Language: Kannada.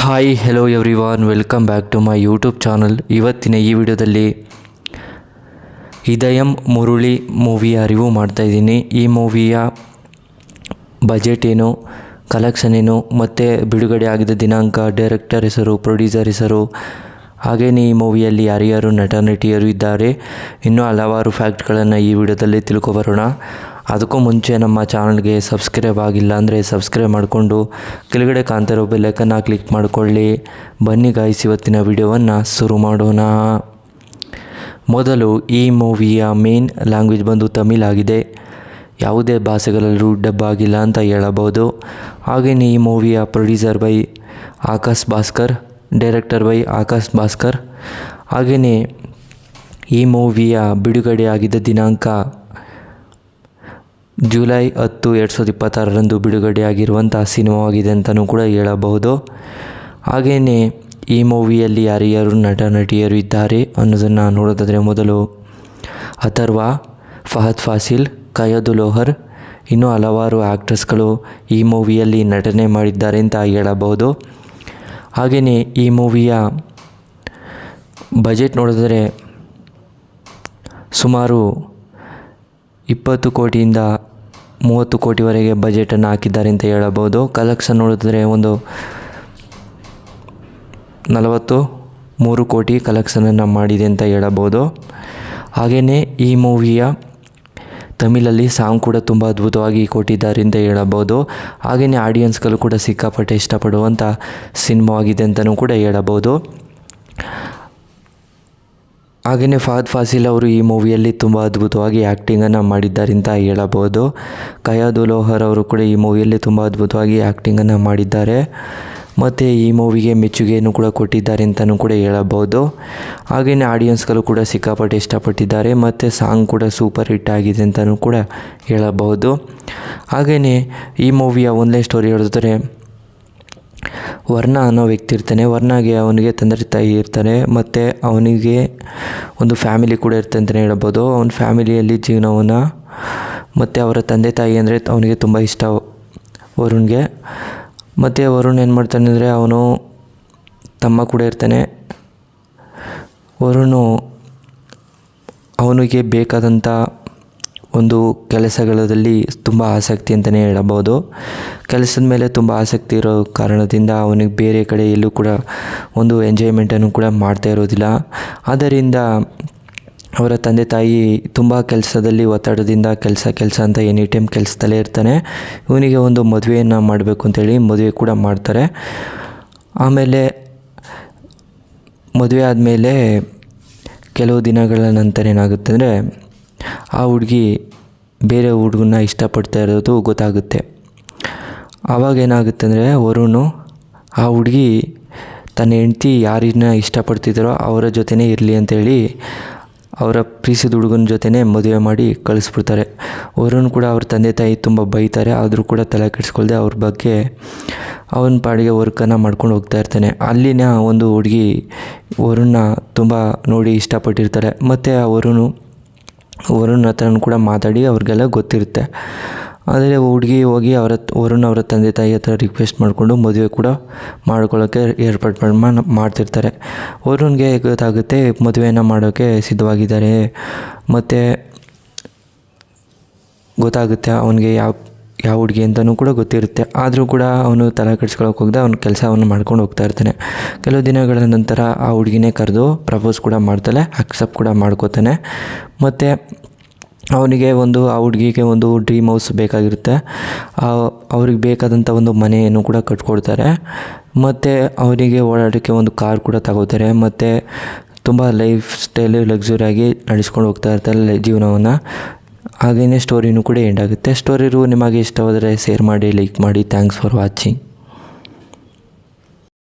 Hi hello everyone, welcome back to my YouTube channel. ಇವತ್ತಿನ ಈ ವಿಡಿಯೋದಲ್ಲಿ ಇದಯಂ ಮುರುಳಿ ಮೂವಿಯ ರಿವ್ಯೂ ಮಾಡ್ತಾಯಿದ್ದೀನಿ. ಈ ಮೂವಿಯ ಬಜೆಟ್ ಏನು, ಕಲೆಕ್ಷನ್ ಏನು, ಮತ್ತು ಬಿಡುಗಡೆ ಆಗಿದ್ದ ದಿನಾಂಕ, ಡೈರೆಕ್ಟರ್ ಹೆಸರು, ಪ್ರೊಡ್ಯೂಸರ್ ಹೆಸರು, ಹಾಗೆಯೇ ಈ ಮೂವಿಯಲ್ಲಿ ಯಾರ್ಯಾರು ನಟ ನಟಿಯರು ಇದ್ದಾರೆ, ಇನ್ನೂ ಹಲವಾರು ಫ್ಯಾಕ್ಟ್ಗಳನ್ನು ಈ ವಿಡಿಯೋದಲ್ಲಿ ತಿಳ್ಕೊಬರೋಣ. ಅದಕ್ಕೂ ಮುಂಚೆ ನಮ್ಮ ಚಾನಲ್ಗೆ ಸಬ್ಸ್ಕ್ರೈಬ್ ಆಗಿಲ್ಲ ಅಂದರೆ ಸಬ್ಸ್ಕ್ರೈಬ್ ಮಾಡಿಕೊಂಡು ಕೆಳಗಡೆ ಕಾಣ್ತಿರೋ ಬೆಲ್ಲೈಕನ್ನ ಕ್ಲಿಕ್ ಮಾಡಿಕೊಳ್ಳಿ. ಬನ್ನಿ ಗಾಯ್ಸ್, ಇವತ್ತಿನ ವಿಡಿಯೋವನ್ನು ಶುರು ಮಾಡೋಣ. ಮೊದಲು ಈ ಮೂವಿಯ ಮೇನ್ ಲ್ಯಾಂಗ್ವೇಜ್ ಬಂದು ತಮಿಳ್ ಆಗಿದೆ. ಯಾವುದೇ ಭಾಷೆಗಳಲ್ಲೂ ಡಬ್ ಆಗಿಲ್ಲ ಅಂತ ಹೇಳಬಹುದು. ಹಾಗೆಯೇ ಈ ಮೂವಿಯ producer by Akash Bhaskar, director by Akash Bhaskar. ಹಾಗೆಯೇ ಈ ಮೂವಿಯ ಬಿಡುಗಡೆ ಆಗಿದ್ದ ದಿನಾಂಕ ಜುಲೈ 10, 2026ರಂದು ಬಿಡುಗಡೆಯಾಗಿರುವಂಥ ಸಿನಿಮಾವಾಗಿದೆ ಅಂತಲೂ ಕೂಡ ಹೇಳಬಹುದು. ಹಾಗೆಯೇ ಈ ಮೂವಿಯಲ್ಲಿ ಯಾರ್ಯಾರು ನಟ ನಟಿಯರು ಇದ್ದಾರೆ ಅನ್ನೋದನ್ನು ನೋಡೋದಾದರೆ, ಮೊದಲು ಅಥರ್ವ, ಫಹದ್ ಫಾಸಿಲ್, ಕಯದು ಲೋಹರ್, ಇನ್ನೂ ಹಲವಾರು ಆ್ಯಕ್ಟರ್ಸ್ಗಳು ಈ ಮೂವಿಯಲ್ಲಿ ನಟನೆ ಮಾಡಿದ್ದಾರೆ ಅಂತ ಹೇಳಬಹುದು. ಹಾಗೆಯೇ ಈ ಮೂವಿಯ ಬಜೆಟ್ ನೋಡಿದರೆ ಸುಮಾರು 20 ಕೋಟಿಯಿಂದ 30 ಕೋಟಿವರೆಗೆ ಬಜೆಟನ್ನು ಹಾಕಿದ್ದಾರೆ ಅಂತ ಹೇಳಬಹುದು. ಕಲೆಕ್ಷನ್ ನೋಡಿದ್ರೆ ಒಂದು 43 ಕೋಟಿ ಕಲೆಕ್ಷನನ್ನು ಮಾಡಿದೆ ಅಂತ ಹೇಳಬಹುದು. ಹಾಗೆಯೇ ಈ ಮೂವಿಯ ತಮಿಳಲ್ಲಿ ಸಾಂಗ್ ಕೂಡ ತುಂಬ ಅದ್ಭುತವಾಗಿ ಕೊಟ್ಟಿದ್ದಾರೆ ಅಂತ ಹೇಳಬಹುದು. ಹಾಗೆಯೇ ಆಡಿಯನ್ಸ್ಗಳು ಕೂಡ ಸಿಕ್ಕಾಪಟ್ಟೆ ಇಷ್ಟಪಡುವಂಥ ಸಿನಿಮಾವಾಗಿದೆ ಅಂತಲೂ ಕೂಡ ಹೇಳಬಹುದು. ಹಾಗೆಯೇ ಫಹದ್ ಫಾಸಿಲ್ ಅವರು ಈ ಮೂವಿಯಲ್ಲಿ ತುಂಬ ಅದ್ಭುತವಾಗಿ ಆ್ಯಕ್ಟಿಂಗನ್ನು ಮಾಡಿದ್ದಾರೆ ಅಂತ ಹೇಳಬಹುದು. ಕಯದು ಲೋಹರ್ ಅವರು ಕೂಡ ಈ ಮೂವಿಯಲ್ಲಿ ತುಂಬ ಅದ್ಭುತವಾಗಿ ಆ್ಯಕ್ಟಿಂಗನ್ನು ಮಾಡಿದ್ದಾರೆ ಮತ್ತು ಈ ಮೂವಿಗೆ ಮೆಚ್ಚುಗೆಯನ್ನು ಕೂಡ ಕೊಟ್ಟಿದ್ದಾರೆ ಅಂತಲೂ ಕೂಡ ಹೇಳಬಹುದು. ಹಾಗೆಯೇ ಆಡಿಯನ್ಸ್ಗಳು ಕೂಡ ಸಿಕ್ಕಾಪಟ್ಟೆ ಇಷ್ಟಪಟ್ಟಿದ್ದಾರೆ ಮತ್ತು ಸಾಂಗ್ ಕೂಡ ಸೂಪರ್ ಹಿಟ್ ಆಗಿದೆ ಅಂತಲೂ ಕೂಡ ಹೇಳಬಹುದು. ಹಾಗೆಯೇ ಈ ಮೂವಿಯ ಒಂದೇ ಸ್ಟೋರಿ ಹೇಳಿದ್ರೆ, ವರ್ಣ ಅನ್ನೋ ವ್ಯಕ್ತಿ ಇರ್ತಾನೆ. ವರ್ಣಗೆ ಅವನಿಗೆ ತಂದೆ ತಾಯಿ ಇರ್ತಾರೆ ಮತ್ತು ಅವನಿಗೆ ಒಂದು ಫ್ಯಾಮಿಲಿ ಕೂಡ ಇರ್ತದೆ ಅಂತಲೇ ಹೇಳ್ಬೋದು. ಅವನ ಫ್ಯಾಮಿಲಿಯಲ್ಲಿ ಜೀವನವನ್ನು ಮತ್ತು ಅವರ ತಂದೆ ತಾಯಿ ಅಂದರೆ ಅವನಿಗೆ ತುಂಬ ಇಷ್ಟ ವರುಣ್ಗೆ. ಮತ್ತು ವರುಣ್ ಏನು ಮಾಡ್ತಾನೆ ಅಂದರೆ, ಅವನು ತಮ್ಮ ಕೂಡ ಇರ್ತಾನೆ. ವರುಣು ಅವನಿಗೆ ಬೇಕಾದಂಥ ಒಂದು ಕೆಲಸಗಳಲ್ಲಿ ತುಂಬ ಆಸಕ್ತಿ ಅಂತಲೇ ಹೇಳಬಹುದು. ಕೆಲಸದ ಮೇಲೆ ತುಂಬ ಆಸಕ್ತಿ ಇರೋ ಕಾರಣದಿಂದ ಅವನಿಗೆ ಬೇರೆ ಕಡೆ ಎಲ್ಲೂ ಕೂಡ ಒಂದು ಎಂಜಾಯ್ಮೆಂಟನ್ನು ಕೂಡ ಮಾಡ್ತಾ ಇರೋದಿಲ್ಲ. ಆದ್ದರಿಂದ ಅವರ ತಂದೆ ತಾಯಿ ತುಂಬ ಕೆಲಸದಲ್ಲಿ ಒತ್ತಡದಿಂದ ಕೆಲಸ ಅಂತ ಎನಿ ಟೈಮ್ ಕೆಲಸದಲ್ಲೇ ಇರ್ತಾನೆ. ಇವನಿಗೆ ಒಂದು ಮದುವೆಯನ್ನು ಮಾಡಬೇಕು ಅಂತೇಳಿ ಮದುವೆ ಕೂಡ ಮಾಡ್ತಾರೆ. ಆಮೇಲೆ ಮದುವೆ ಆದಮೇಲೆ ಕೆಲವು ದಿನಗಳ ನಂತರ ಏನಾಗುತ್ತೆ ಅಂದರೆ, ಆ ಹುಡುಗಿ ಬೇರೆ ಹುಡುಗನ್ನ ಇಷ್ಟಪಡ್ತಾ ಇರೋದು ಗೊತ್ತಾಗುತ್ತೆ. ಆವಾಗ ಏನಾಗುತ್ತೆ ಅಂದರೆ, ವರುಣು ಆ ಹುಡುಗಿ ತನ್ನ ಹೆಂಡತಿ ಯಾರನ್ನ ಇಷ್ಟಪಡ್ತಿದ್ದಾರೋ ಅವರ ಜೊತೆನೇ ಇರಲಿ ಅಂತೇಳಿ ಅವರ ಪ್ರೀತಿಸಿದ ಹುಡುಗನ ಜೊತೆನೇ ಮದುವೆ ಮಾಡಿ ಕಳಿಸ್ಬಿಡ್ತಾರೆ. ವರುಣ್ ಕೂಡ ಅವ್ರ ತಂದೆ ತಾಯಿ ತುಂಬ ಬೈತಾರೆ, ಆದರೂ ಕೂಡ ತಲೆ ಕೆಡಿಸ್ಕೊಳ್ದೆ ಅವ್ರ ಬಗ್ಗೆ ಅವನ ಪಾಡಿಗೆ ವರ್ಕನ್ನು ಮಾಡ್ಕೊಂಡು ಹೋಗ್ತಾ ಇರ್ತಾನೆ. ಅಲ್ಲಿನ ಒಂದು ಹುಡುಗಿ ವರುಣ್ನ ತುಂಬ ನೋಡಿ ಇಷ್ಟಪಟ್ಟಿರ್ತಾರೆ ಮತ್ತು ಆ ವರುಣ್ ಹತ್ರನೂ ಕೂಡ ಮಾತಾಡಿ ಅವ್ರಿಗೆಲ್ಲ ಗೊತ್ತಿರುತ್ತೆ. ಆದರೆ ಹುಡುಗಿ ಹೋಗಿ ವರುಣ್ ಅವರ ತಂದೆ ತಾಯಿ ಹತ್ರ ರಿಕ್ವೆಸ್ಟ್ ಮಾಡಿಕೊಂಡು ಮದುವೆ ಕೂಡ ಮಾಡ್ಕೊಳ್ಳೋಕ್ಕೆ ಏರ್ಪಾಡು ಮಾಡ್ತಿರ್ತಾರೆ. ವರುಣ್ಗೆ ಗೊತ್ತಾಗುತ್ತೆ ಮದುವೆಯನ್ನು ಮಾಡೋಕ್ಕೆ ಸಿದ್ಧವಾಗಿದ್ದಾರೆ ಮತ್ತು ಗೊತ್ತಾಗುತ್ತೆ ಅವನಿಗೆ ಯಾವ ಹುಡುಗಿ ಅಂತಲೂ ಕೂಡ ಗೊತ್ತಿರುತ್ತೆ. ಆದರೂ ಕೂಡ ಅವನು ತಲೆ ಕೆಡಿಸ್ಕೊಳ್ಳೋಕೆ ಹೋಗದೆ ಅವನ ಕೆಲಸವನ್ನು ಮಾಡ್ಕೊಂಡು ಹೋಗ್ತಾ ಇರ್ತಾನೆ. ಕೆಲವು ದಿನಗಳ ನಂತರ ಆ ಹುಡುಗಿನೇ ಕರೆದು ಪ್ರಪೋಸ್ ಕೂಡ ಮಾಡ್ತಾಳೆ, ಅಕ್ಸೆಪ್ಟ್ ಕೂಡ ಮಾಡ್ಕೋತಾನೆ. ಮತ್ತು ಅವನಿಗೆ ಆ ಹುಡುಗಿಗೆ ಒಂದು ಡ್ರೀಮ್ ಹೌಸ್ ಬೇಕಾಗಿರುತ್ತೆ. ಅವ್ರಿಗೆ ಬೇಕಾದಂಥ ಒಂದು ಮನೆಯನ್ನು ಕೂಡ ಕಟ್ಕೊಡ್ತಾರೆ ಮತ್ತು ಅವನಿಗೆ ಓಡಾಡೋಕ್ಕೆ ಒಂದು ಕಾರ್ ಕೂಡ ತಗೋತಾರೆ ಮತ್ತು ತುಂಬ ಲೈಫ್ ಸ್ಟೈಲು ಲಕ್ಸುರಿಯಾಗಿ ನಡೆಸ್ಕೊಂಡು ಹೋಗ್ತಾ ಇರ್ತಾರೆ ಜೀವನವನ್ನು. ಹಾಗೆಯೇ ಸ್ಟೋರಿನೂ ಕೂಡ ಎಂಡ್ ಆಗುತ್ತೆ. ಸ್ಟೋರಿ ನಿಮಗೆ ಇಷ್ಟವಾದರೆ ಶೇರ್ ಮಾಡಿ, ಲೈಕ್ ಮಾಡಿ. Thanks for watching.